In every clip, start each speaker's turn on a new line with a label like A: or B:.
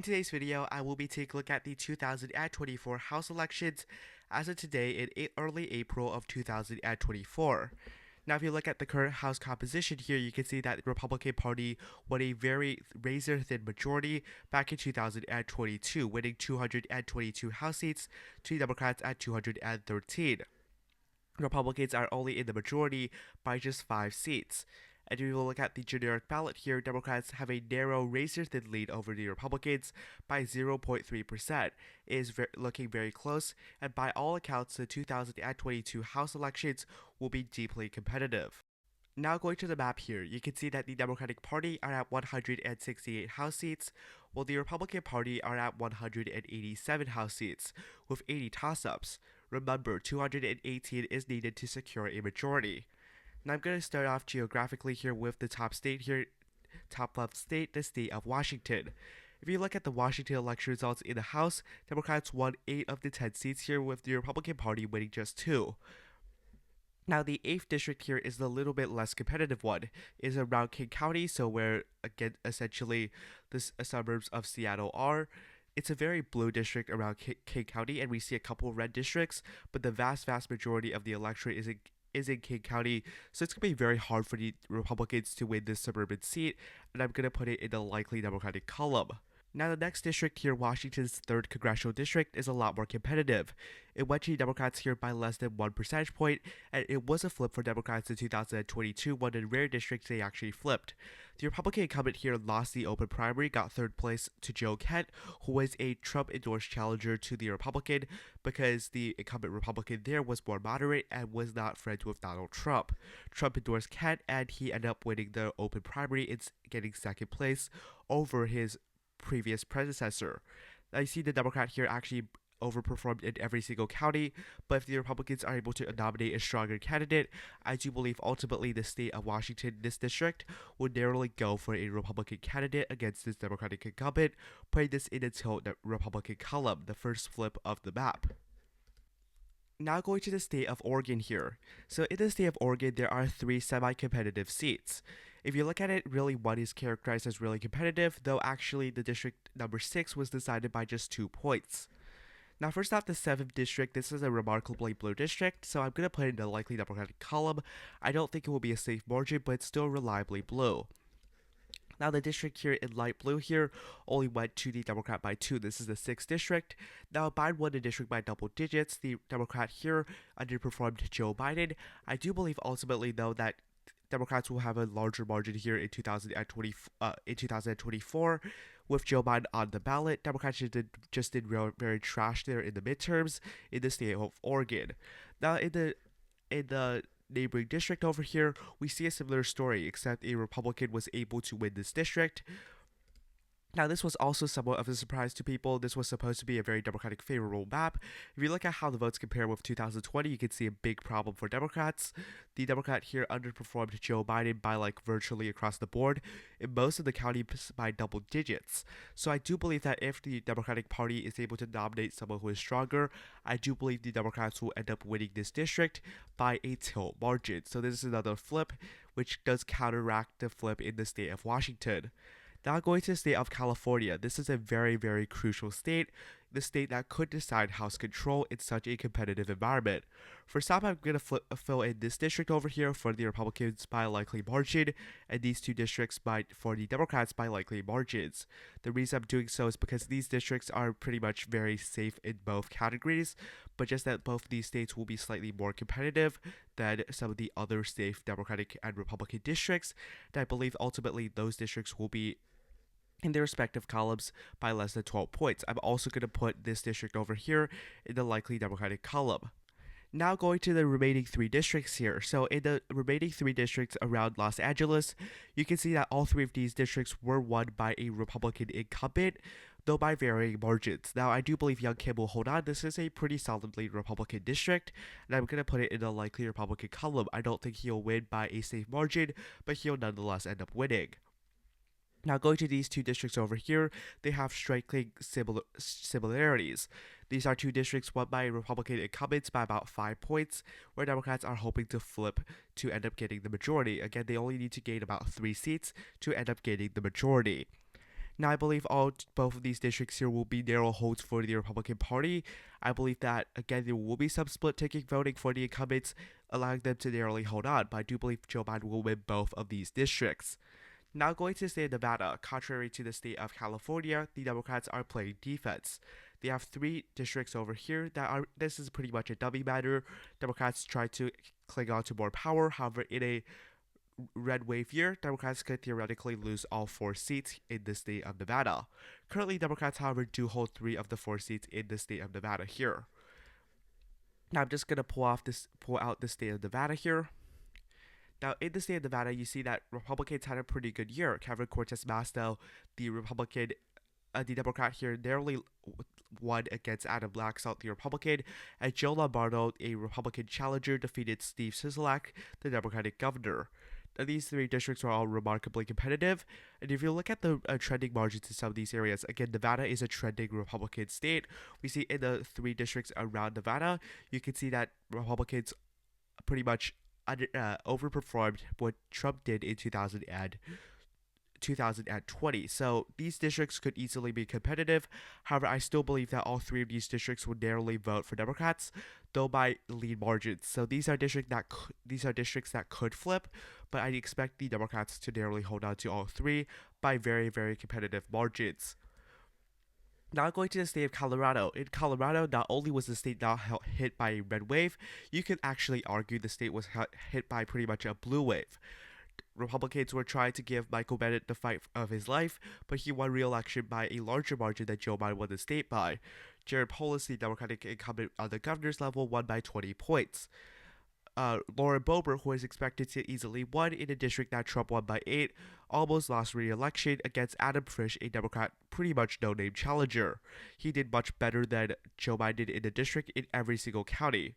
A: In today's video, I will be taking a look at the 2024 House elections as of today in early April of 2024. Now, if you look at the current House composition here, you can see that the Republican Party won a very razor-thin majority back in 2022, winning 222 House seats to the Democrats at 213. Republicans are only in the majority by just 5 seats. And if you look at the generic ballot here, Democrats have a narrow razor-thin lead over the Republicans by 0.3%. It is looking very close, and by all accounts, the 2022 House elections will be deeply competitive. Now going to the map here, you can see that the Democratic Party are at 168 House seats, while the Republican Party are at 187 House seats, with 80 toss-ups. Remember, 218 is needed to secure a majority. Now I'm going to start off geographically here with the top state here, top left state, the state of Washington. If you look at the Washington election results in the House, Democrats won 8 of the 10 seats here, with the Republican Party winning just 2. Now, the 8th district here is the little bit less competitive one. It is around King County, so where, again, essentially the suburbs of Seattle are. It's a very blue district around King County, and we see a couple red districts, but the vast majority of the electorate is in King County, so it's going to be very hard for the Republicans to win this suburban seat, and I'm going to put it in the likely Democratic column. Now, the next district here, Washington's 3rd Congressional District, is a lot more competitive. It went to the Democrats here by less than 1 percentage point, and it was a flip for Democrats in 2022 when in rare districts they actually flipped. The Republican incumbent here lost the open primary, got 3rd place to Joe Kent, who was a Trump-endorsed challenger to the Republican, because the incumbent Republican there was more moderate and was not friends with Donald Trump. Trump endorsed Kent, and he ended up winning the open primary and getting 2nd place over his previous predecessor. I see the Democrat here actually overperformed in every single county, but if the Republicans are able to nominate a stronger candidate, I do believe ultimately the state of Washington, this district, would narrowly go for a Republican candidate against this Democratic incumbent, putting this in its own Republican column, the first flip of the map. Now going to the state of Oregon here. So in the state of Oregon, there are 3 semi-competitive seats. If you look at it, really one is characterized as really competitive, though actually the district number 6 was decided by just 2 points. Now first off, the 7th district, this is a remarkably blue district, so I'm going to put it in the likely Democratic column. I don't think it will be a safe margin, but it's still reliably blue. Now the district here in light blue here only went to the Democrat by 2. This is the 6th district. Now Biden won the district by double digits. The Democrat here underperformed Joe Biden. I do believe ultimately though that Democrats will have a larger margin here in 2024 with Joe Biden on the ballot. Democrats just did very trash there in the midterms in the state of Oregon. Now in the neighboring district over here, we see a similar story, except a Republican was able to win this district. Now, this was also somewhat of a surprise to people. This was supposed to be a very Democratic favorable map. If you look at how the votes compare with 2020, you can see a big problem for Democrats. The Democrat here underperformed Joe Biden by virtually across the board in most of the counties by double digits. So I do believe that if the Democratic Party is able to nominate someone who is stronger, I do believe the Democrats will end up winning this district by a tilt margin. So this is another flip, which does counteract the flip in the state of Washington. Now going to the state of California, this is a very crucial state, the state that could decide House control in such a competitive environment. First off, I'm going to fill in this district over here for the Republicans by a likely margin, and these 2 districts for the Democrats by likely margins. The reason I'm doing so is because these districts are pretty much very safe in both categories, but just that both of these states will be slightly more competitive than some of the other safe Democratic and Republican districts, and I believe ultimately those districts will be in their respective columns by less than 12 points. I'm also going to put this district over here in the likely Democratic column. Now going to the remaining 3 districts here. So in the remaining 3 districts around Los Angeles, you can see that all 3 of these districts were won by a Republican incumbent, though by varying margins. Now I do believe Young Kim will hold on. This is a pretty solidly Republican district, and I'm going to put it in the likely Republican column. I don't think he'll win by a safe margin, but he'll nonetheless end up winning. Now going to these 2 districts over here, they have striking similarities. These are 2 districts won by Republican incumbents by about 5 points, where Democrats are hoping to flip to end up getting the majority. Again, they only need to gain about 3 seats to end up gaining the majority. Now, I believe both of these districts here will be narrow holds for the Republican Party. I believe that, again, there will be some split-ticket voting for the incumbents, allowing them to narrowly hold on, but I do believe Joe Biden will win both of these districts. Now, going to the state of Nevada, contrary to the state of California, the Democrats are playing defense. They have 3 districts over here this is pretty much a dummy matter. Democrats try to cling on to more power. However, in a red wave year, Democrats could theoretically lose all 4 seats in the state of Nevada. Currently, Democrats, however, do hold 3 of the 4 seats in the state of Nevada here. Now, I'm just gonna pull out the state of Nevada here. Now, in the state of Nevada, you see that Republicans had a pretty good year. Kevin Cortez Masto, the Democrat here, narrowly won against Adam Laxalt, the Republican, and Joe Lombardo, a Republican challenger, defeated Steve Sisolak, the Democratic governor. Now, these 3 districts are all remarkably competitive, and if you look at the trending margins in some of these areas, again, Nevada is a trending Republican state. We see in the 3 districts around Nevada, you can see that Republicans pretty much overperformed what Trump did in 2020. So these districts could easily be competitive. However, I still believe that all 3 of these districts would narrowly vote for Democrats, though by lead margins. So these are districts that could flip, but I expect the Democrats to narrowly hold on to all 3 by very, very competitive margins. Now going to the state of Colorado. In Colorado, not only was the state not hit by a red wave, you could actually argue the state was hit by pretty much a blue wave. Republicans were trying to give Michael Bennet the fight of his life, but he won re-election by a larger margin than Joe Biden won the state by. Jared Polis, the Democratic incumbent on the governor's level, won by 20 points. Lauren Boebert, who is expected to easily win in a district that Trump won by 8, almost lost re-election against Adam Frisch, a Democrat pretty much no-name challenger. He did much better than Joe Biden did in the district in every single county.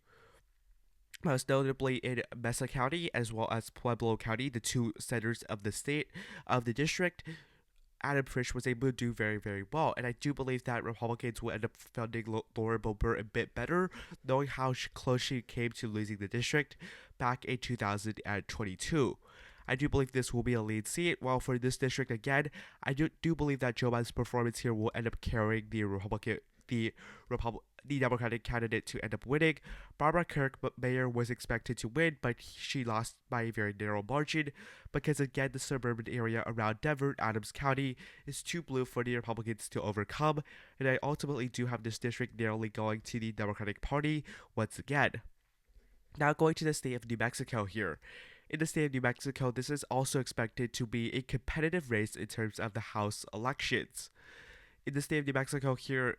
A: Most notably in Mesa County as well as Pueblo County, the 2 centers of the district, Adam Frisch was able to do very, very well. And I do believe that Republicans will end up funding Lauren Boebert a bit better, knowing how close she came to losing the district back in 2022. I do believe this will be a lead seat. While for this district, again, I do believe that Joe Biden's performance here will end up carrying the Democratic candidate to end up winning. Barbara Kirk, mayor, was expected to win, but she lost by a very narrow margin because, again, the suburban area around Denver, Adams County, is too blue for the Republicans to overcome, and I ultimately do have this district narrowly going to the Democratic Party once again. Now going to the state of New Mexico here. In the state of New Mexico, this is also expected to be a competitive race in terms of the House elections. In the state of New Mexico here,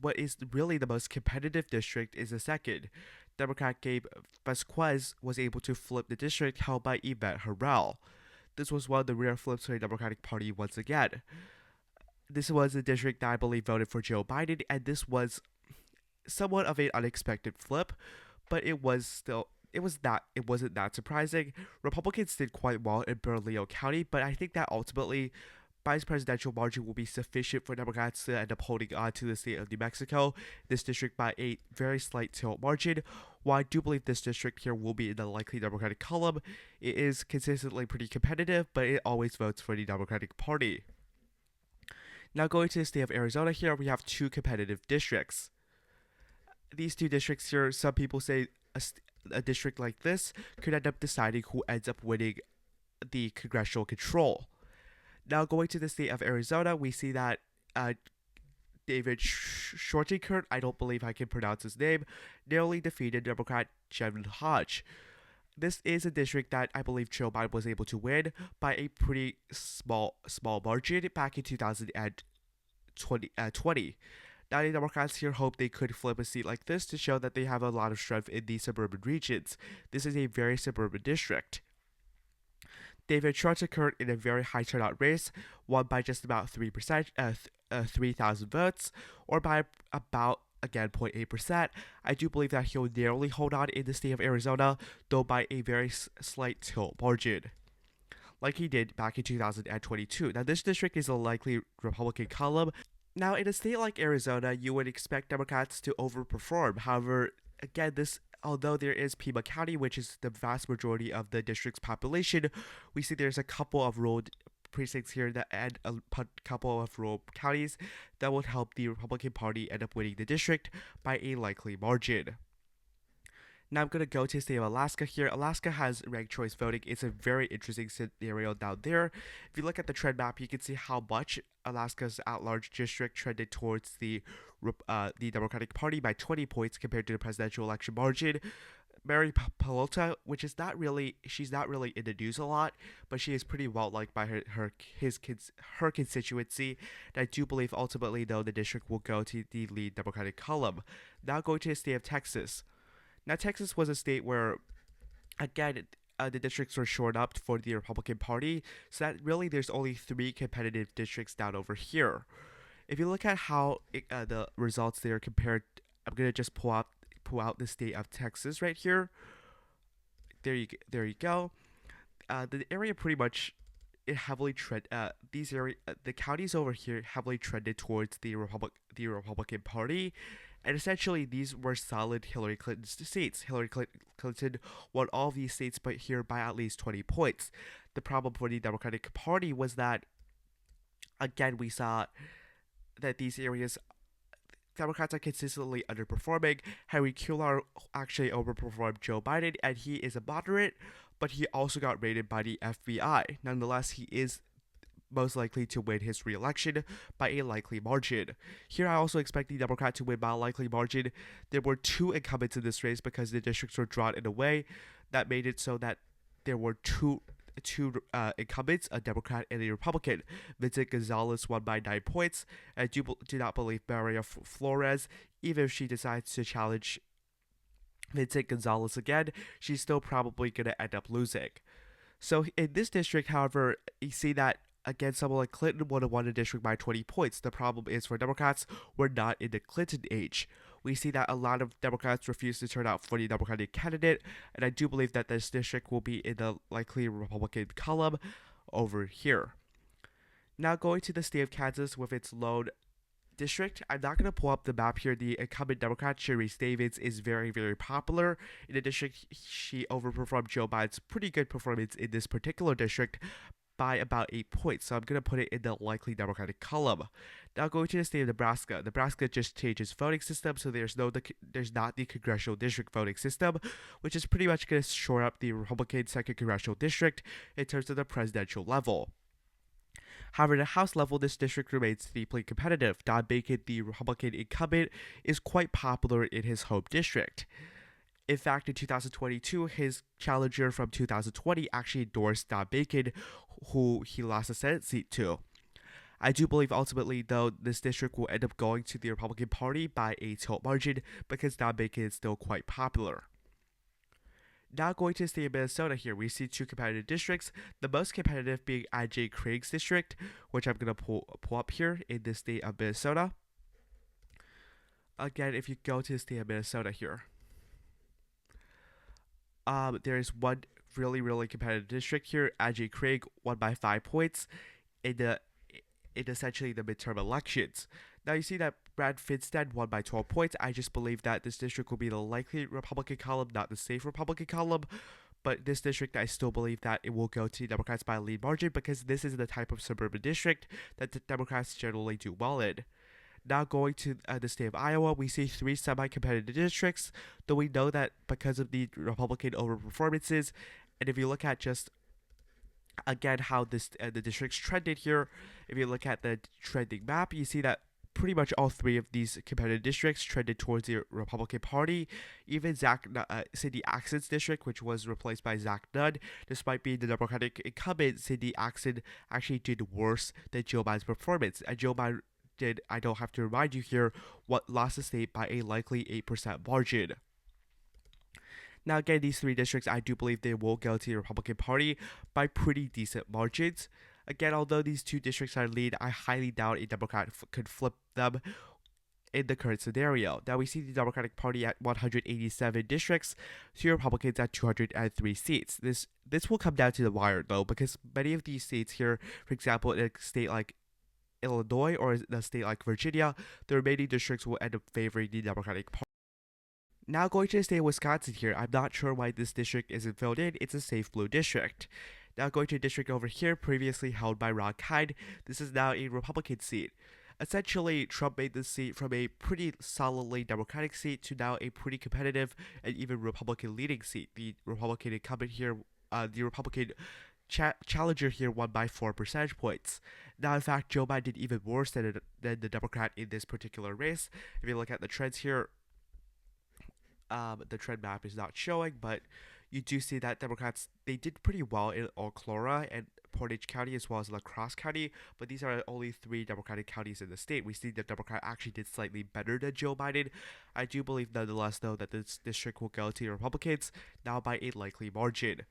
A: what is really the most competitive district is the second. Democrat Gabe Vasquez was able to flip the district held by Yvette Harrell. This was one of the rare flips for the Democratic Party once again. This was the district that I believe voted for Joe Biden, and this was somewhat of an unexpected flip, but it wasn't that surprising. Republicans did quite well in Bernalillo County, but I think that ultimately Biden's presidential margin will be sufficient for Democrats to end up holding on to the state of New Mexico, this district by a very slight tilt margin. While I do believe this district here will be in the likely Democratic column, it is consistently pretty competitive, but it always votes for the Democratic Party. Now going to the state of Arizona here, we have 2 competitive districts. These 2 districts here, some people say a district like this could end up deciding who ends up winning the congressional control. Now going to the state of Arizona, we see that David Shortenkert, I don't believe I can pronounce his name, narrowly defeated Democrat Jevin Hodge. This is a district that I believe Joe Biden was able to win by a pretty small margin back in 2020. Now the Democrats here hope they could flip a seat like this to show that they have a lot of strength in the suburban regions. This is a very suburban district. David Shortenkerk, in a very high turnout race, won by just about 3%, 3,000 votes, or by about, again, 0.8%. I do believe that he'll narrowly hold on in the state of Arizona, though by a very slight tilt margin, like he did back in 2022. Now, this district is a likely Republican column. Now, in a state like Arizona, you would expect Democrats to overperform. However, again, although there is Pima County, which is the vast majority of the district's population, we see there's a couple of rural precincts here that add a couple of rural counties that would help the Republican Party end up winning the district by a likely margin. Now I'm going to go to the state of Alaska here. Alaska has ranked choice voting. It's a very interesting scenario down there. If you look at the trend map, you can see how much Alaska's at-large district trended towards the Democratic Party by 20 points compared to the presidential election margin. Mary Pelota, which is not really, she's not really in the news a lot, but she is pretty well liked by her constituency. And I do believe ultimately, though, the district will go to the lead Democratic column. Now going to the state of Texas. Now, Texas was a state where, again, the districts were shored up for the Republican Party, so that really there's only 3 competitive districts down over here. If you look at how the results there compared, I'm gonna just pull out the state of Texas right here. There you go. The area pretty much it heavily the counties over here heavily trended towards the Republican Party. And essentially, these were solid Hillary Clinton states. Hillary Clinton won all of these states, but here by at least 20 points. The problem for the Democratic Party was that, again, we saw that these areas, Democrats are consistently underperforming. Henry Cuellar actually overperformed Joe Biden, and he is a moderate, but he also got raided by the FBI. Nonetheless, he is most likely to win his re-election by a likely margin. Here I also expect the Democrat to win by a likely margin. There were 2 incumbents in this race because the districts were drawn in a way that made it so that there were two incumbents, a Democrat and a Republican. Vincent Gonzalez won by 9 points. I do not believe Maria Flores, even if she decides to challenge Vincent Gonzalez again, she's still probably going to end up losing. So in this district, however, you see that again, someone like Clinton would have won a district by 20 points. The problem is for Democrats, we're not in the Clinton age. We see that a lot of Democrats refuse to turn out for the Democratic candidate, and I do believe that this district will be in the likely Republican column over here. Now going to the state of Kansas with its lone district, I'm not going to pull up the map here. The incumbent Democrat, Sharice Davids, is very, very popular. In the district, she overperformed Joe Biden's pretty good performance in this particular district by about 8 points, so I'm going to put it in the likely Democratic column. Now going to the state of Nebraska. Nebraska just changed its voting system, so there's not the congressional district voting system, which is pretty much going to shore up the Republican 2nd congressional district in terms of the presidential level. However, at the House level, this district remains deeply competitive. Don Bacon, the Republican incumbent, is quite popular in his home district. In fact, in 2022, his challenger from 2020 actually endorsed Don Bacon, who he lost a Senate seat to. I do believe ultimately, though, this district will end up going to the Republican Party by a tilt margin because Don Bacon is still quite popular. Now going to the state of Minnesota here, we see 2 competitive districts, the most competitive being I.J. Craig's district, which I'm going to pull up here in the state of Minnesota. Again, if you go to the state of Minnesota here, there is one really, really competitive district here. I.J. Craig won by 5 points in essentially the midterm elections. Now you see that Brad Finstad won by 12 points. I just believe that this district will be the likely Republican column, not the safe Republican column. But this district, I still believe that it will go to Democrats by a lead margin because this is the type of suburban district that the Democrats generally do well in. Now going to the state of Iowa, we see 3 semi-competitive districts, though we know that because of the Republican overperformances, and if you look at just, again, how the districts trended here, if you look at the trending map, you see that pretty much all 3 of these competitive districts trended towards the Republican Party. Even Cindy Axon's district, which was replaced by Zach Nunn, despite being the Democratic incumbent, Cindy Axon actually did worse than Joe Biden's performance. And Joe Biden did, I don't have to remind you here, lost the state by a likely 8% margin. Now again, these 3 districts, I do believe they will go to the Republican Party by pretty decent margins. Again, although these 2 districts are lead, I highly doubt a Democrat could flip them in the current scenario. Now we see the Democratic Party at 187 districts, 2 Republicans at 203 seats. This will come down to the wire though, because many of these states here, for example, in a state like Illinois or a state like Virginia, the remaining districts will end up favoring the Democratic Party. Now going to the state of Wisconsin here, I'm not sure why this district isn't filled in. It's a safe blue district. Now going to a district over here previously held by Ron Kind. This is now a Republican seat. Essentially, Trump made this seat from a pretty solidly Democratic seat to now a pretty competitive and even Republican-leading seat. The Republican incumbent here, the Republican challenger here won by 4 percentage points. Now, in fact, Joe Biden did even worse than the Democrat in this particular race. If you look at the trends here, the trend map is not showing, but you do see that Democrats, they did pretty well in Oclora and Portage County as well as La Crosse County, but these are only 3 Democratic counties in the state. We see the Democrat actually did slightly better than Joe Biden. I do believe nonetheless, though, that this district will go to the Republicans, now by a likely margin.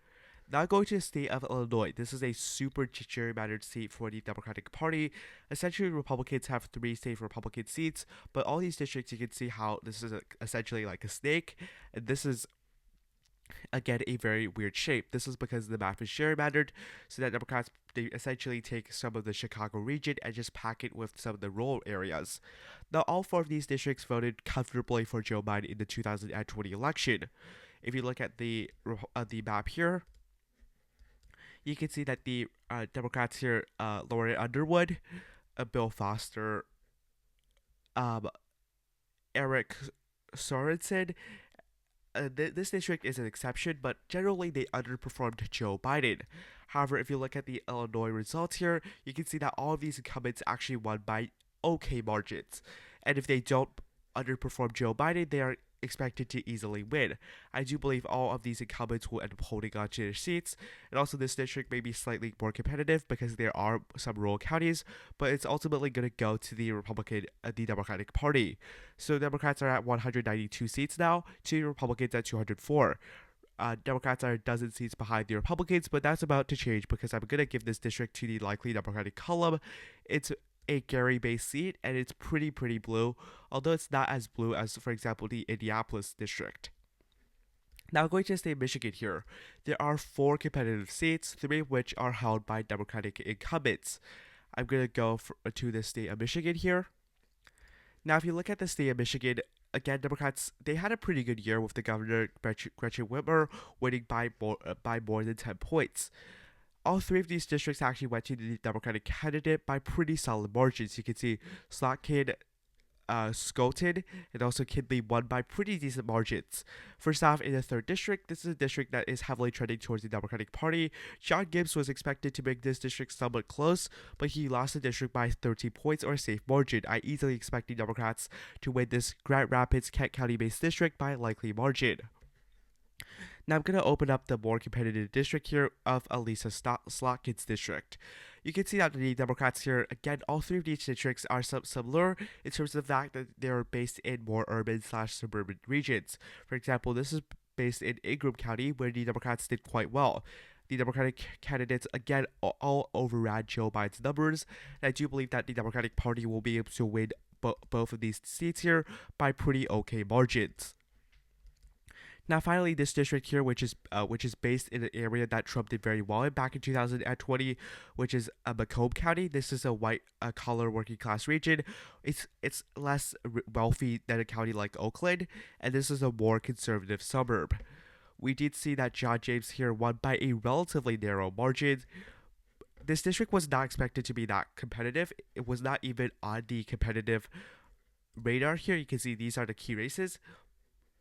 A: Now going to the state of Illinois. This is a super gerrymandered seat for the Democratic Party. Essentially, Republicans have 3 state Republican seats, but all these districts, you can see how this is essentially like a snake, and this is again a very weird shape. This is because the map is gerrymandered, so that Democrats, they essentially take some of the Chicago region and just pack it with some of the rural areas. Now, all 4 of these districts voted comfortably for Joe Biden in the 2020 election. If you look at the map here, you can see that the Democrats here, Lori Underwood, Bill Foster, Eric Sorensen. This district is an exception, but generally they underperformed Joe Biden. However, if you look at the Illinois results here, you can see that all of these incumbents actually won by okay margins. And if they don't underperform Joe Biden, they are expected to easily win. I do believe all of these incumbents will end up holding on to their seats, and also this district may be slightly more competitive because there are some rural counties, but it's ultimately going to go to the Democratic Party. So Democrats are at 192 seats now, to Republicans at 204. Democrats are a dozen seats behind the Republicans, but that's about to change because I'm going to give this district to the likely Democratic column. It's a Gary-based seat, and it's pretty blue, although it's not as blue as, for example, the Indianapolis district. Now, going to the state of Michigan here, there are 4 competitive seats, 3 of which are held by Democratic incumbents. I'm going to go to the state of Michigan here. Now, if you look at the state of Michigan, again, Democrats, they had a pretty good year with the governor, Gretchen Whitmer, winning by more than 10 points. All 3 of these districts actually went to the Democratic candidate by pretty solid margins. You can see Slotkin, Skolton, and also Kidley won by pretty decent margins. First off, in the 3rd district, this is a district that is heavily trending towards the Democratic Party. John Gibbs was expected to make this district somewhat close, but he lost the district by 13 points or a safe margin. I easily expect the Democrats to win this Grand Rapids, Kent County-based district by a likely margin. Now I'm going to open up the more competitive district here of Elisa Slotkin's district. You can see that the Democrats here, again, all 3 of these districts are similar in terms of the fact that they're based in more urban/suburban regions. For example, this is based in Ingham County, where the Democrats did quite well. The Democratic candidates, again, all overran Joe Biden's numbers, and I do believe that the Democratic Party will be able to win both of these seats here by pretty okay margins. Now, finally, this district here, which is based in an area that Trump did very well in back in 2020, which is Macomb County. This is a white collar working class region. It's less wealthy than a county like Oakland, and this is a more conservative suburb. We did see that John James here won by a relatively narrow margin. This district was not expected to be that competitive. It was not even on the competitive radar here. You can see these are the key races.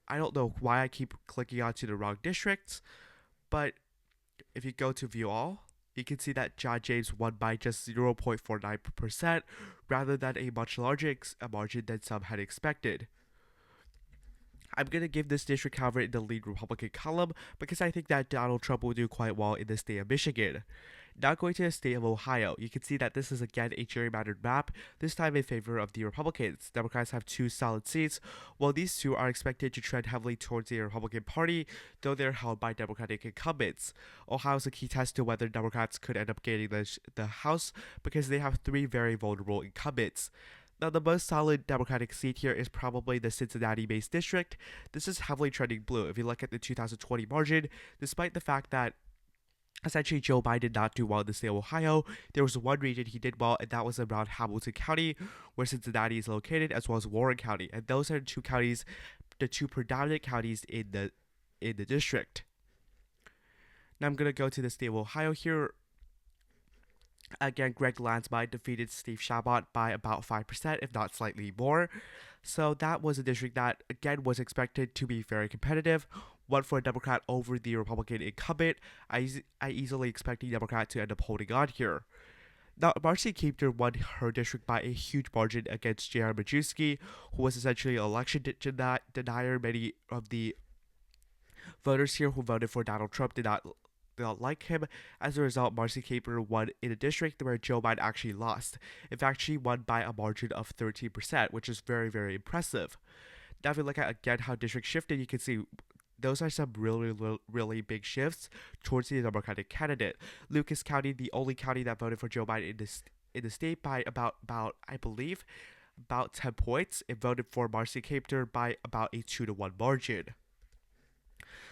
A: I don't know why I keep clicking onto the wrong districts, but if you go to view all, you can see that John James won by just 0.49% rather than a much larger margin than some had expected. I'm going to give this district, however, in the lead Republican column because I think that Donald Trump will do quite well in the state of Michigan. Now going to the state of Ohio, you can see that this is again a gerrymandered map, this time in favor of the Republicans. Democrats have 2 solid seats, while these 2 are expected to trend heavily towards the Republican Party, though they're held by Democratic incumbents. Ohio is a key test to whether Democrats could end up gaining the House because they have 3 very vulnerable incumbents. Now, the most solid Democratic seat here is probably the Cincinnati-based district. This is heavily trending blue. If you look at the 2020 margin, despite the fact that essentially Joe Biden did not do well in the state of Ohio, there was one region he did well, and that was around Hamilton County, where Cincinnati is located, as well as Warren County. And those are the 2 counties, the 2 predominant counties in the district. Now I'm going to go to the state of Ohio here. Again, Greg Lansby defeated Steve Chabot by about 5%, if not slightly more. So that was a district that, again, was expected to be very competitive. One for a Democrat over the Republican incumbent. I easily expect the Democrat to end up holding on here. Now, Marcy Kaptur won her district by a huge margin against J.R. Majewski, who was essentially an election denier. Many of the voters here who voted for Donald Trump did not like him. As a result, Marcy Kaptur won in a district where Joe Biden actually lost. In fact, she won by a margin of 13%, which is very, very impressive. Now, if you look at again how districts shifted, you can see those are some really big shifts towards the Democratic candidate. Lucas County, the only county that voted for Joe Biden in the state by about I believe about 10 points. It voted for Marcy Kaptur by about a 2-1 margin.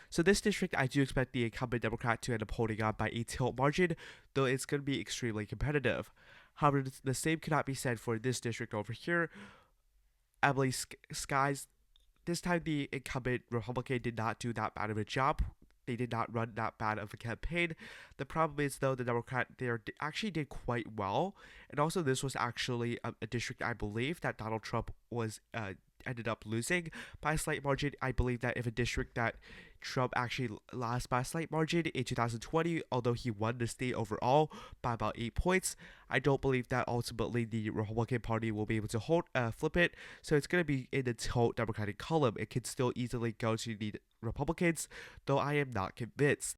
A: So this district, I do expect the incumbent Democrat to end up holding on by a tilt margin, though it's going to be extremely competitive. However, the same cannot be said for this district over here. Emily Skies, this time the incumbent Republican did not do that bad of a job. They did not run that bad of a campaign. The problem is, though, the Democrat there actually did quite well. And also, this was actually a district, I believe, that Donald Trump was ended up losing by a slight margin. I believe that if a district that Trump actually lost by a slight margin in 2020, although he won the state overall by about 8 points, I don't believe that ultimately the Republican Party will be able to flip it. So it's going to be in the tilt Democratic column. It could still easily go to the Republicans, though I am not convinced.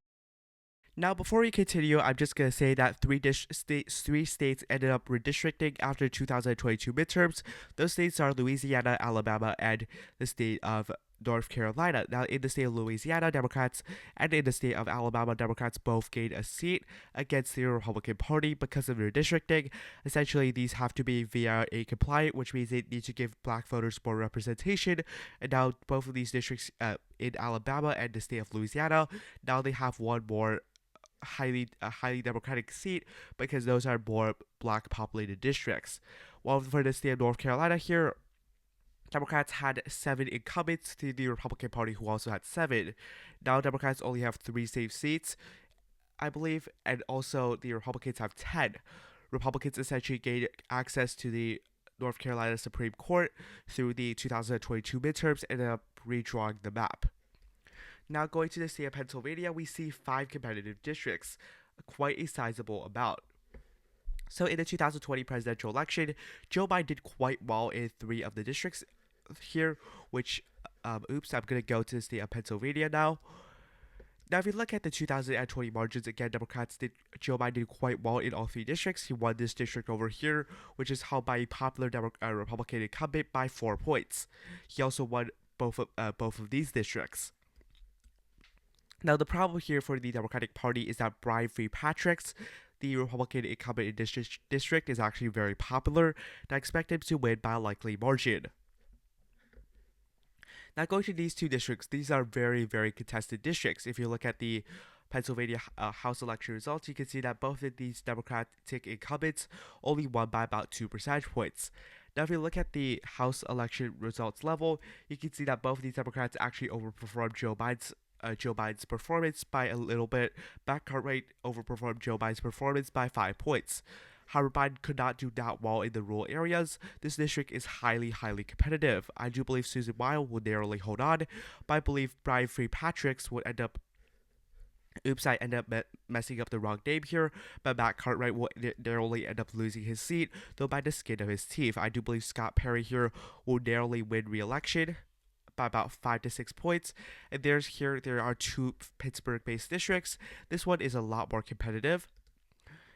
A: Now, before we continue, I'm just going to say that three states ended up redistricting after 2022 midterms. Those states are Louisiana, Alabama, and the state of North Carolina. Now, in the state of Louisiana, Democrats, and in the state of Alabama, Democrats both gained a seat against the Republican Party because of redistricting. Essentially, these have to be via a compliant, which means they need to give black voters more representation. And now, both of these districts in Alabama and the state of Louisiana, now they have one more highly Democratic seat because those are more black populated districts. While for the state of North Carolina here, Democrats had 7 incumbents to the Republican Party who also had 7. Now Democrats only have 3 safe seats, I believe, and also the Republicans have 10. Republicans essentially gained access to the North Carolina Supreme Court through the 2022 midterms and ended up redrawing the map. Now, going to the state of Pennsylvania, we see 5 competitive districts, quite a sizable amount. So, in the 2020 presidential election, Joe Biden did quite well in 3 of the districts here, which, I'm going to go to the state of Pennsylvania now. Now, if you look at the 2020 margins, again, Joe Biden did quite well in all 3 districts. He won this district over here, which is held by a popular Republican incumbent by 4 points. He also won both of these districts. Now, the problem here for the Democratic Party is that Brian Patrick's, the Republican incumbent in this district, is actually very popular, and I expect him to win by a likely margin. Now, going to these 2 districts, these are very, very contested districts. If you look at the Pennsylvania House election results, you can see that both of these Democratic incumbents only won by about 2 percentage points. Now, if you look at the House election results level, you can see that both of these Democrats actually overperformed Joe Biden's performance by a little bit. Matt Cartwright overperformed Joe Biden's performance by 5 points. However, Biden could not do that well in the rural areas. This district is highly competitive. I do believe Susan Wild will narrowly hold on, but I believe Brian Patrick's would end up I ended up messing up the wrong name here, but Matt Cartwright will narrowly end up losing his seat, though by the skin of his teeth. I do believe Scott Perry here will narrowly win re-election by about 5 to 6 points. And there are 2 Pittsburgh-based districts. This one is a lot more competitive.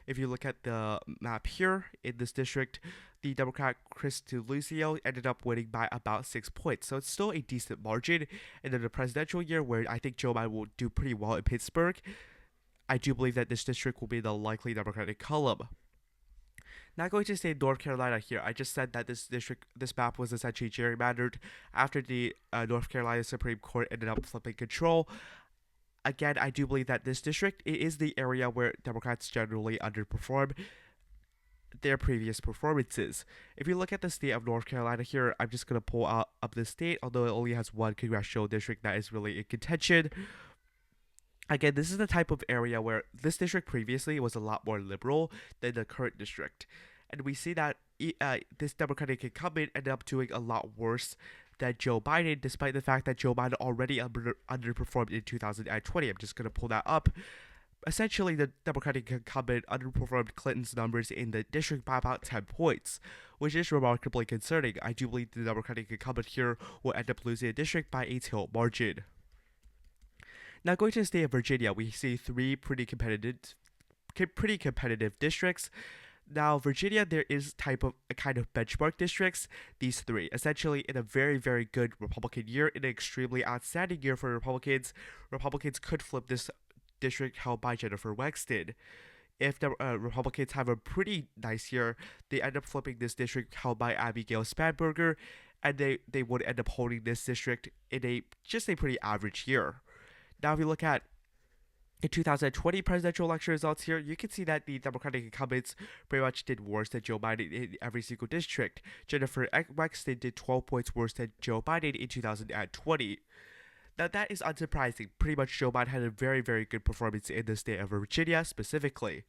A: If you look at the map here, in this district, the Democrat Chris DeLuzio ended up winning by about 6 points. So it's still a decent margin. And in the presidential year, where I think Joe Biden will do pretty well in Pittsburgh, I do believe that this district will be the likely Democratic column. Now going to say North Carolina here, I just said that this map was essentially gerrymandered after the North Carolina Supreme Court ended up flipping control. Again, I do believe that this district is the area where Democrats generally underperform their previous performances. If you look at the state of North Carolina here, I'm just going to pull up the state, although it only has 1 congressional district that is really in contention. Again, this is the type of area where this district previously was a lot more liberal than the current district. And we see that this Democratic incumbent ended up doing a lot worse than Joe Biden, despite the fact that Joe Biden already underperformed in 2020. I'm just going to pull that up. Essentially, the Democratic incumbent underperformed Clinton's numbers in the district by about 10 points, which is remarkably concerning. I do believe the Democratic incumbent here will end up losing the district by a tilt margin. Now, going to the state of Virginia, we see three pretty competitive districts. Now, Virginia, there is a kind of benchmark districts. These three, essentially, in a very, very good Republican year, in an extremely outstanding year for Republicans, Republicans could flip this district held by Jennifer Wexton. If the Republicans have a pretty nice year, they end up flipping this district held by Abigail Spanberger, and they would end up holding this district in a pretty average year. Now, if you look at the 2020 presidential election results here, you can see that the Democratic incumbents pretty much did worse than Joe Biden in every single district. Jennifer Wexton did 12 points worse than Joe Biden in 2020. Now, that is unsurprising. Pretty much Joe Biden had a very, very good performance in the state of Virginia specifically.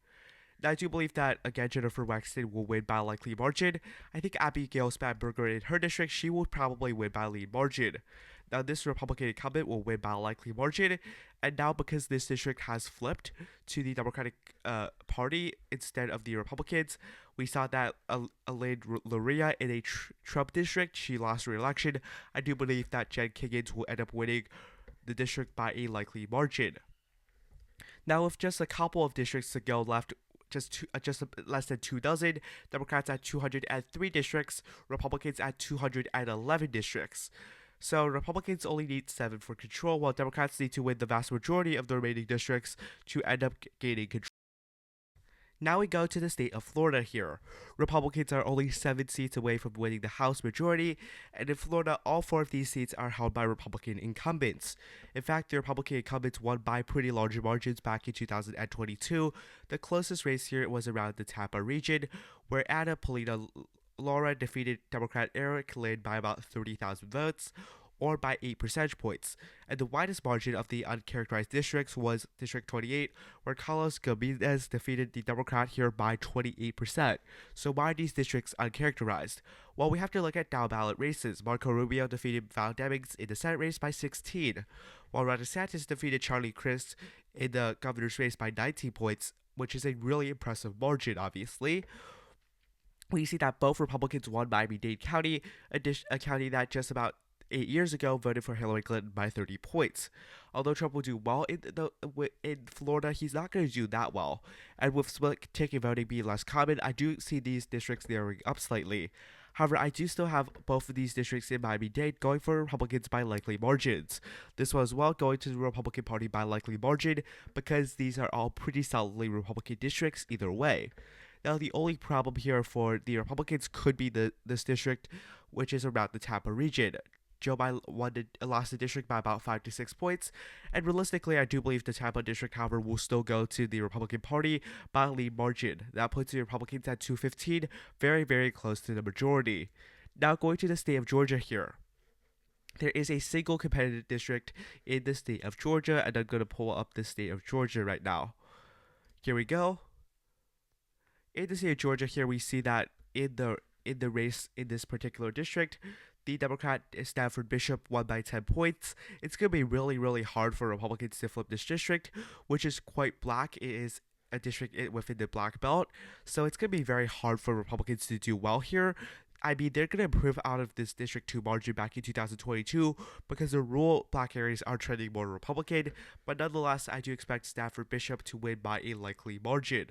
A: Now, I do believe that, again, Jennifer Wexton will win by a likely margin. I think Abigail Spanberger in her district, she will probably win by a lead margin. Now, this Republican incumbent will win by a likely margin, and now because this district has flipped to the Democratic Party instead of the Republicans, we saw that Elaine Luria in a Trump district, she lost re-election. I do believe that Jen Kiggins will end up winning the district by a likely margin. Now, with just a couple of districts to go left, just less than 2 dozen, Democrats at 203 districts, Republicans at 211 districts. So Republicans only need 7 for control, while Democrats need to win the vast majority of the remaining districts to end up gaining control. Now we go to the state of Florida here. Republicans are only 7 seats away from winning the House majority, and in Florida, all 4 of these seats are held by Republican incumbents. In fact, the Republican incumbents won by pretty large margins back in 2022. The closest race here was around the Tampa region, where Anna Paulina Laura defeated Democrat Eric Lynn by about 30,000 votes, or by 8 percentage points. And the widest margin of the uncharacterized districts was District 28, where Carlos Gomez defeated the Democrat here by 28%. So why are these districts uncharacterized? Well, we have to look at down-ballot races. Marco Rubio defeated Val Demings in the Senate race by 16, while Ron DeSantis defeated Charlie Crist in the governor's race by 19 points, which is a really impressive margin, obviously. We see that both Republicans won Miami-Dade County, a county that just about 8 years ago voted for Hillary Clinton by 30 points. Although Trump will do well in Florida, he's not going to do that well. And with split ticket voting being less common, I do see these districts narrowing up slightly. However, I do still have both of these districts in Miami-Dade going for Republicans by likely margins. This one as well going to the Republican Party by likely margin because these are all pretty solidly Republican districts either way. Now, the only problem here for the Republicans could be this district, which is around the Tampa region. Joe Biden lost the district by about 5 to 6 points, and realistically, I do believe the Tampa district, however, will still go to the Republican Party by a lead margin. That puts the Republicans at 215, very, very close to the majority. Now, going to the state of Georgia here. There is a single competitive district in the state of Georgia, and I'm going to pull up the state of Georgia right now. Here we go. In the state of Georgia here, we see that in the race in this particular district, the Democrat Stanford Bishop won by 10 points. It's going to be really, really hard for Republicans to flip this district, which is quite black. It is a district within the black belt, so it's going to be very hard for Republicans to do well here. I mean, they're going to improve out of this District 2 margin back in 2022 because the rural black areas are trending more Republican, but nonetheless, I do expect Stanford Bishop to win by a likely margin.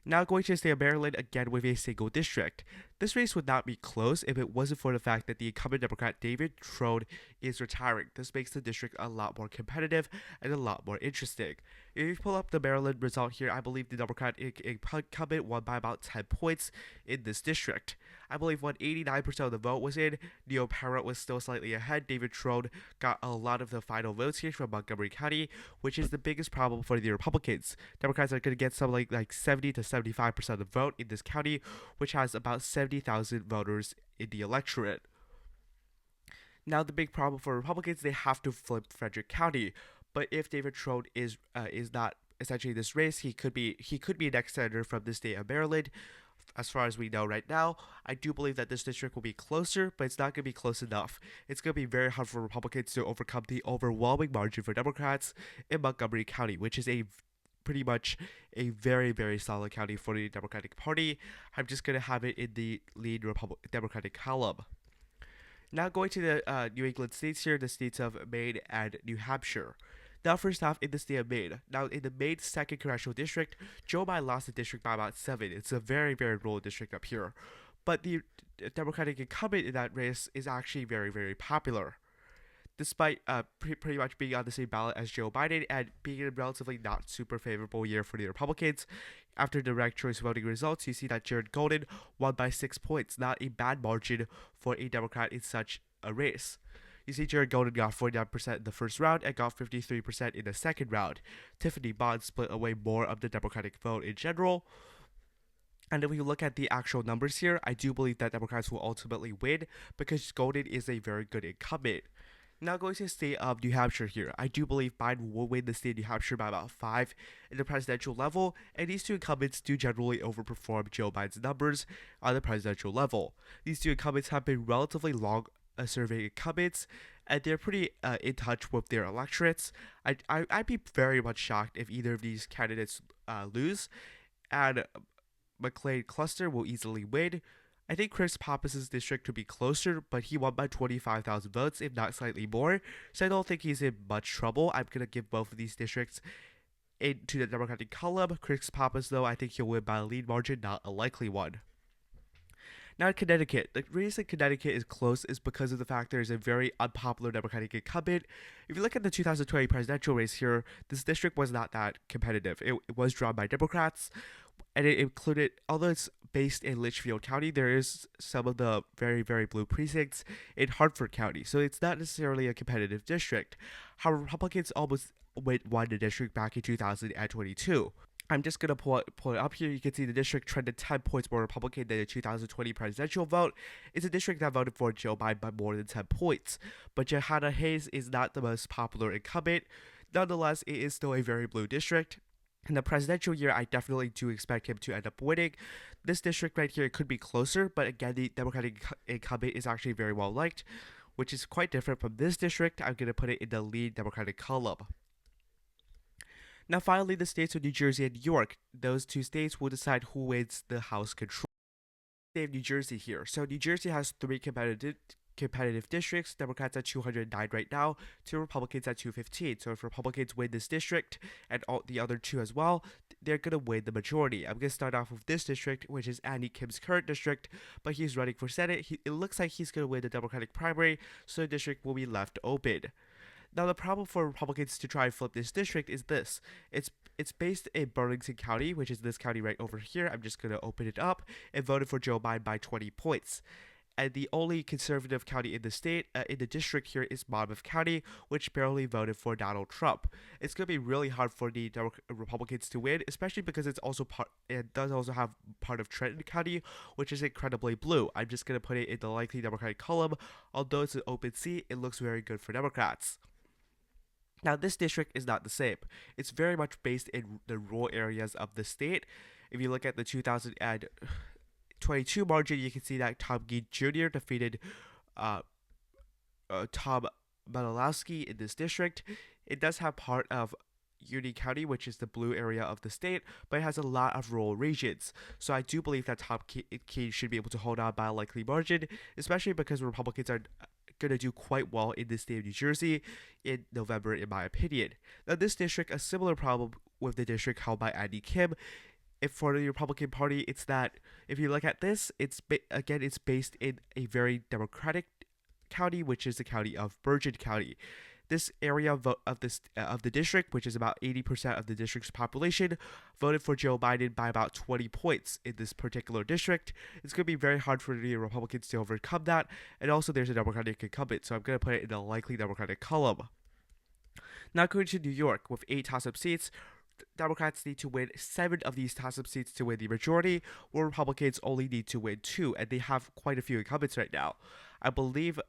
A: Now going to the state of Maryland again with a single district. This race would not be close if it wasn't for the fact that the incumbent Democrat David Trone is retiring. This makes the district a lot more competitive and a lot more interesting. If you pull up the Maryland result here, I believe the Democrat incumbent won by about 10 points in this district. I believe when 89% of the vote was in, Neil Parrott was still slightly ahead. David Trone got a lot of the final votes here from Montgomery County, which is the biggest problem for the Republicans. Democrats are going to get something like 70 to 75% of the vote in this county, which has about 70,000 voters in the electorate. Now, the big problem for Republicans, they have to flip Frederick County. But if David Trone is not essentially in this race, he could be next senator from the state of Maryland. As far as we know right now, I do believe that this district will be closer, but it's not going to be close enough. It's going to be very hard for Republicans to overcome the overwhelming margin for Democrats in Montgomery County, which is pretty much a very, very solid county for the Democratic Party. I'm just going to have it in the lead Democratic column. Now going to the New England states here, the states of Maine and New Hampshire. Now first off, in the state of Maine. Now in the Maine 2nd Congressional District, Joe Biden lost the district by about 7. It's a very, very rural district up here. But the Democratic incumbent in that race is actually very, very popular. Despite pretty much being on the same ballot as Joe Biden and being in a relatively not super favorable year for the Republicans, after the ranked choice voting results, you see that Jared Golden won by 6 points, not a bad margin for a Democrat in such a race. You see Jared Golden got 49% in the first round and got 53% in the second round. Tiffany Bond split away more of the Democratic vote in general. And if we look at the actual numbers here, I do believe that Democrats will ultimately win because Golden is a very good incumbent. Now going to the state of New Hampshire here. I do believe Biden will win the state of New Hampshire by about 5 in the presidential level, and these two incumbents do generally overperform Joe Biden's numbers on the presidential level. These two incumbents have been relatively long serving incumbents, and they're pretty in touch with their electorates. I'd be very much shocked if either of these candidates lose, and McLean Cluster will easily win. I think Chris Pappas' district could be closer, but he won by 25,000 votes, if not slightly more, so I don't think he's in much trouble. I'm going to give both of these districts into the Democratic column. Chris Pappas, though, I think he'll win by a lead margin, not a likely one. Now in Connecticut, the reason Connecticut is close is because of the fact there is a very unpopular Democratic incumbent. If you look at the 2020 presidential race here, this district was not that competitive. It was drawn by Democrats, and it included, although it's based in Litchfield County, there is some of the very, very blue precincts in Hartford County, so it's not necessarily a competitive district. However, Republicans almost won the district back in 2022. I'm just going to pull it up here. You can see the district trended 10 points more Republican than the 2020 presidential vote. It's a district that voted for Joe Biden by more than 10 points. But Jahana Hayes is not the most popular incumbent. Nonetheless, it is still a very blue district. In the presidential year, I definitely do expect him to end up winning. This district right here could be closer, but again, the Democratic incumbent is actually very well liked, which is quite different from this district. I'm going to put it in the lead Democratic column. Now finally, the states of New Jersey and New York. Those two states will decide who wins the House control. State of New Jersey here. So New Jersey has 3 competitive districts. Democrats at 209 right now, 2 Republicans at 215. So if Republicans win this district and all the other 2 as well, they're going to win the majority. I'm going to start off with this district, which is Andy Kim's current district, but he's running for Senate. It looks like he's going to win the Democratic primary, so the district will be left open. Now, the problem for Republicans to try and flip this district is this. It's based in Burlington County, which is this county right over here. I'm just going to open it up, and voted for Joe Biden by 20 points. And the only conservative county in the state, in the district here, is Monmouth County, which barely voted for Donald Trump. It's going to be really hard for the Republicans to win, especially because it does also have part of Trenton County, which is incredibly blue. I'm just going to put it in the likely Democratic column. Although it's an open seat, it looks very good for Democrats. Now, this district is not the same. It's very much based in the rural areas of the state. If you look at the 2022 margin, you can see that Tom Gee Jr. defeated Tom Malinowski in this district. It does have part of Union County, which is the blue area of the state, but it has a lot of rural regions. So I do believe that Tom Gee should be able to hold on by a likely margin, especially because Republicans are going to do quite well in the state of New Jersey in November, in my opinion. Now, this district, a similar problem with the district held by Andy Kim. If for the Republican Party, it's that if you look at this, it's based in a very Democratic county, which is the county of Bergen County. This area of the district, which is about 80% of the district's population, voted for Joe Biden by about 20 points in this particular district. It's going to be very hard for the Republicans to overcome that, and also there's a Democratic incumbent, so I'm going to put it in a likely Democratic column. Now going to New York, with 8 toss-up seats, Democrats need to win 7 of these toss-up seats to win the majority, while Republicans only need to win 2, and they have quite a few incumbents right now. I believe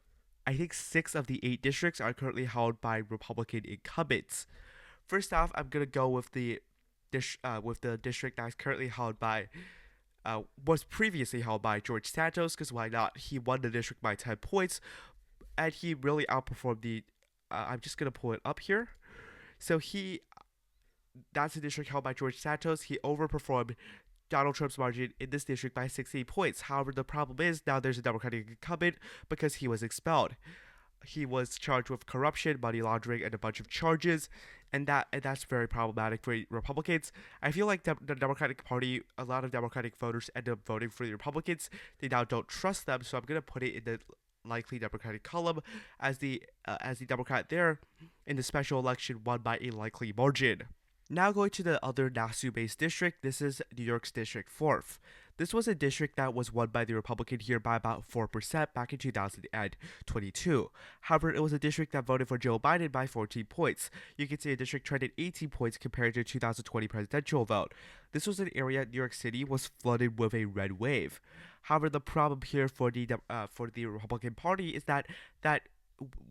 A: I think 6 of the 8 districts are currently held by Republican incumbents. First off, I'm gonna go with the district that's currently held by was previously held by George Santos, because why not? He won the district by 10 points, and he really outperformed the. I'm just gonna pull it up here. So that's the district held by George Santos. He overperformed Donald Trump's margin in this district by 16 points. However, the problem is now there's a Democratic incumbent because he was expelled. He was charged with corruption, money laundering, and a bunch of charges, and that's very problematic for Republicans. I feel like the Democratic Party, a lot of Democratic voters end up voting for the Republicans. They now don't trust them, so I'm gonna put it in the likely Democratic column as the Democrat there in the special election won by a likely margin. Now going to the other Nassau-based district, this is New York's District 4th. This was a district that was won by the Republican here by about 4% back in 2022. However, it was a district that voted for Joe Biden by 14 points. You can see a district trended 18 points compared to the 2020 presidential vote. This was an area New York City was flooded with a red wave. However, the problem here for the Republican Party is that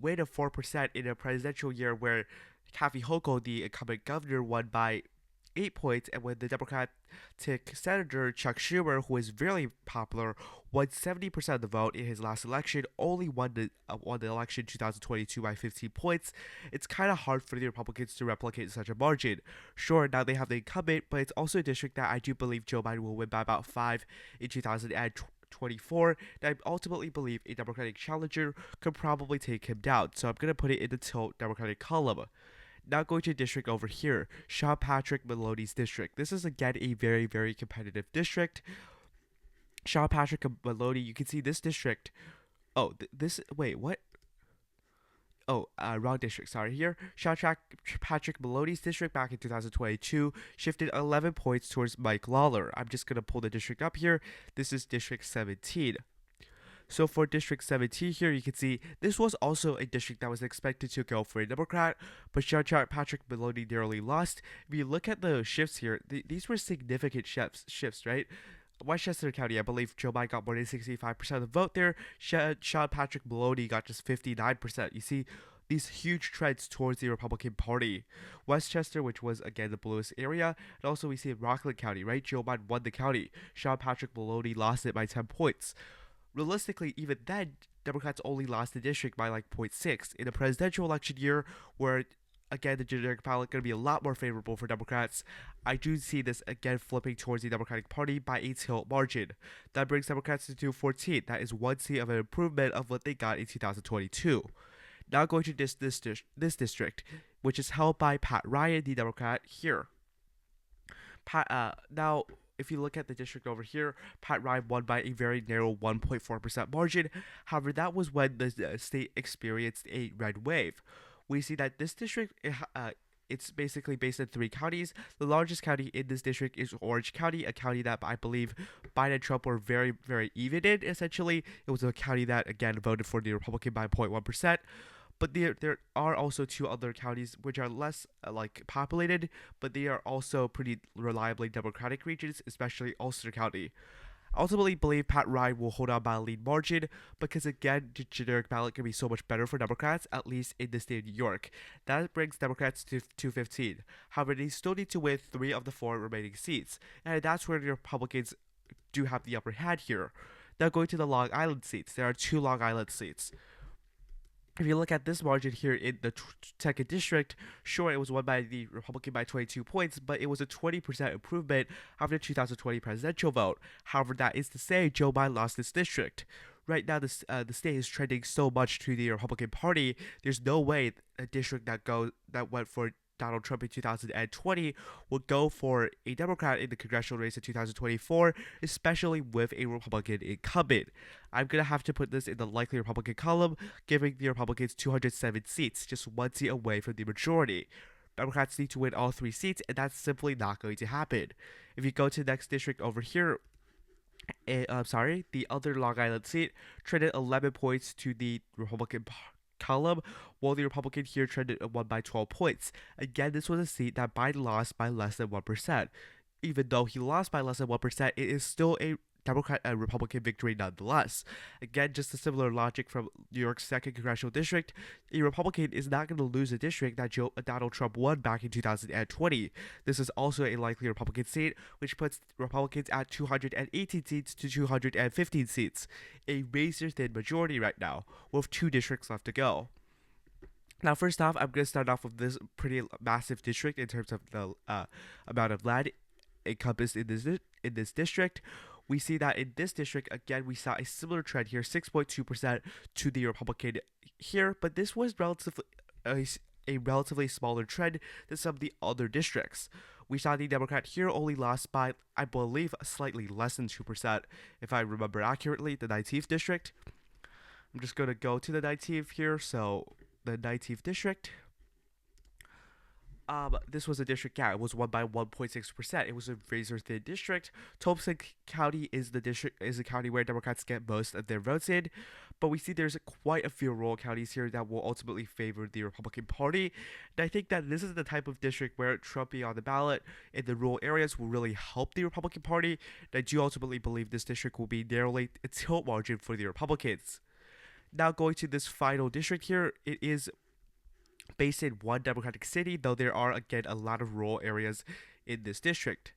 A: win of 4% in a presidential year where Kathy Hochul, the incumbent governor, won by 8 points, and when the Democratic Senator Chuck Schumer, who is very popular, won 70% of the vote in his last election, only won the election in 2022 by 15 points. It's kind of hard for the Republicans to replicate such a margin. Sure, now they have the incumbent, but it's also a district that I do believe Joe Biden will win by about 5 in 2024, and I ultimately believe a Democratic challenger could probably take him down, so I'm going to put it in the tilt Democratic column. Now going to a district over here, Sean Patrick Maloney's district. This is again a very, very competitive district. Sean Patrick Maloney, you can see this district. Oh, wait, what? Oh, wrong district, sorry. Here, Sean Patrick Maloney's district back in 2022 shifted 11 points towards Mike Lawler. I'm just going to pull the district up here. This is District 17. So for District 17 here, you can see this was also a district that was expected to go for a Democrat, but Sean Patrick Maloney narrowly lost. If you look at the shifts here, these were significant shifts, right? Westchester County, I believe Joe Biden got more than 65% of the vote there. Sean Patrick Maloney got just 59%. You see these huge trends towards the Republican Party. Westchester, which was again the bluest area, and also we see Rockland County, right? Joe Biden won the county. Sean Patrick Maloney lost it by 10 points. Realistically, even then, Democrats only lost the district by like 0.6 in a presidential election year where, again, the generic ballot going to be a lot more favorable for Democrats. I do see this again flipping towards the Democratic Party by a tilt margin. That brings Democrats to 214. That is 1 seat of an improvement of what they got in 2022. Now going to this district, which is held by Pat Ryan, the Democrat here. Now, if you look at the district over here, Pat Ryan won by a very narrow 1.4% margin. However, that was when the state experienced a red wave. We see that this district, it's basically based in 3 counties. The largest county in this district is Orange County, a county that I believe Biden and Trump were very, very even in, essentially. It was a county that, again, voted for the Republican by 0.1%. But there are also 2 other counties which are less populated, but they are also pretty reliably Democratic regions, especially Ulster County. I ultimately believe Pat Ryan will hold on by a lead margin because, again, the generic ballot can be so much better for Democrats, at least in the state of New York. That brings Democrats to 215. However, they still need to win 3 of the 4 remaining seats, and that's where the Republicans do have the upper hand here. Now going to the Long Island seats, there are 2 Long Island seats. If you look at this margin here in the 2nd district, sure, it was won by the Republican by 22 points, but it was a 20% improvement after the 2020 presidential vote. However, that is to say, Joe Biden lost this district. Right now, the state is trending so much to the Republican Party. There's no way a district that went for Donald Trump in 2020 would go for a Democrat in the congressional race in 2024, especially with a Republican incumbent. I'm going to have to put this in the likely Republican column, giving the Republicans 207 seats, just 1 seat away from the majority. Democrats need to win all 3 seats, and that's simply not going to happen. If you go to the next district over here, the other Long Island seat traded 11 points to the Republican column, while the Republican here trended won by 12 points. Again, this was a seat that Biden lost by less than 1%. Even though he lost by less than 1%, it is still a Republican victory nonetheless. Again, just a similar logic from New York's 2nd Congressional District. A Republican is not going to lose a district that Donald Trump won back in 2020. This is also a likely Republican seat, which puts Republicans at 218 seats to 215 seats. A razor-thin majority right now, with 2 districts left to go. Now, first off, I'm going to start off with this pretty massive district in terms of the amount of land encompassed in this district. We see that in this district, again, we saw a similar trend here, 6.2% to the Republican here, but this was a relatively smaller trend than some of the other districts. We saw the Democrat here only lost by, I believe, slightly less than 2%, if I remember accurately, the 19th district. I'm just going to go to the 19th here, so the 19th district. This was a district, it was won by 1.6%. It was a razor-thin district. Thompson County is the county where Democrats get most of their votes in, but we see there's quite a few rural counties here that will ultimately favor the Republican Party, and I think that this is the type of district where Trump being on the ballot in the rural areas will really help the Republican Party, and I do ultimately believe this district will be narrowly a tilt margin for the Republicans. Now going to this final district here, it is based in one Democratic city, though there are, again, a lot of rural areas in this district.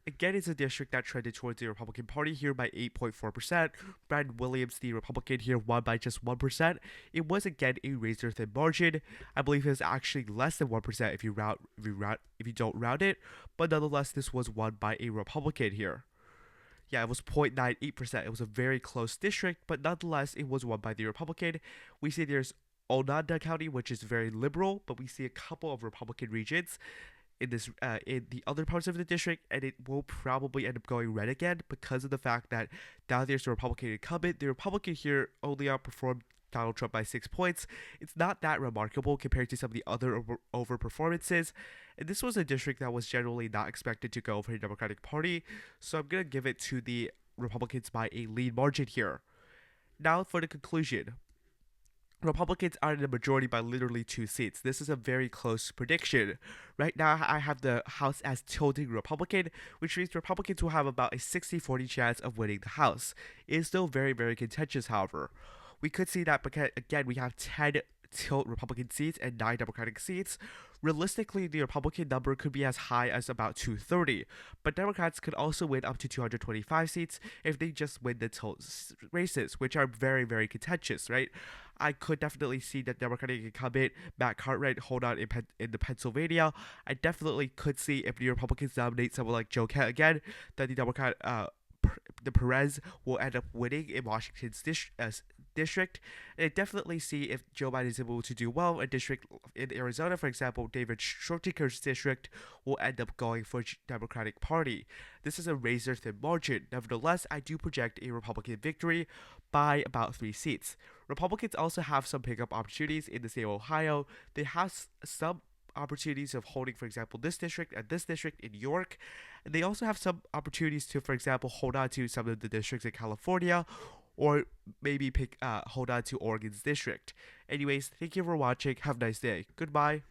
A: Again, it's a district that trended towards the Republican Party here by 8.4%. Brad Williams, the Republican, here won by just 1%. It was, again, a razor-thin margin. I believe it was actually less than 1% if you don't round it, but nonetheless, this was won by a Republican here. Yeah, it was 0.98%. It was a very close district, but nonetheless, it was won by the Republican. We see there's Oneida County, which is very liberal, but we see a couple of Republican regions in the other parts of the district, and it will probably end up going red again because of the fact that now there's a Republican incumbent. The Republican here only outperformed Donald Trump by 6 points. It's not that remarkable compared to some of the other over performances, and this was a district that was generally not expected to go for the Democratic Party, so I'm going to give it to the Republicans by a lead margin here. Now for the conclusion. Republicans are in the majority by literally 2 seats. This is a very close prediction. Right now, I have the House as tilting Republican, which means Republicans will have about a 60-40 chance of winning the House. It is still very, very contentious, however. We could see that because, again, we have 10 tilt Republican seats and 9 Democratic seats. Realistically, the Republican number could be as high as about 230, but Democrats could also win up to 225 seats if they just win the tilt races, which are very, very contentious, right? I could definitely see that Democratic incumbent Matt Cartwright hold on in the Pennsylvania. I definitely could see if the Republicans nominate someone like Joe Kent again, that the Democrat the Perez will end up winning in Washington's district. And I definitely see if Joe Biden is able to do well. A district in Arizona, for example, David Schortinker's district will end up going for Democratic Party. This is a razor-thin margin. Nevertheless, I do project a Republican victory by about 3 seats. Republicans also have some pickup opportunities in the state of Ohio. They have some opportunities of holding, for example, this district and this district in New York. And they also have some opportunities to, for example, hold on to some of the districts in California, or maybe hold on to Oregon's district. Anyways, thank you for watching. Have a nice day. Goodbye.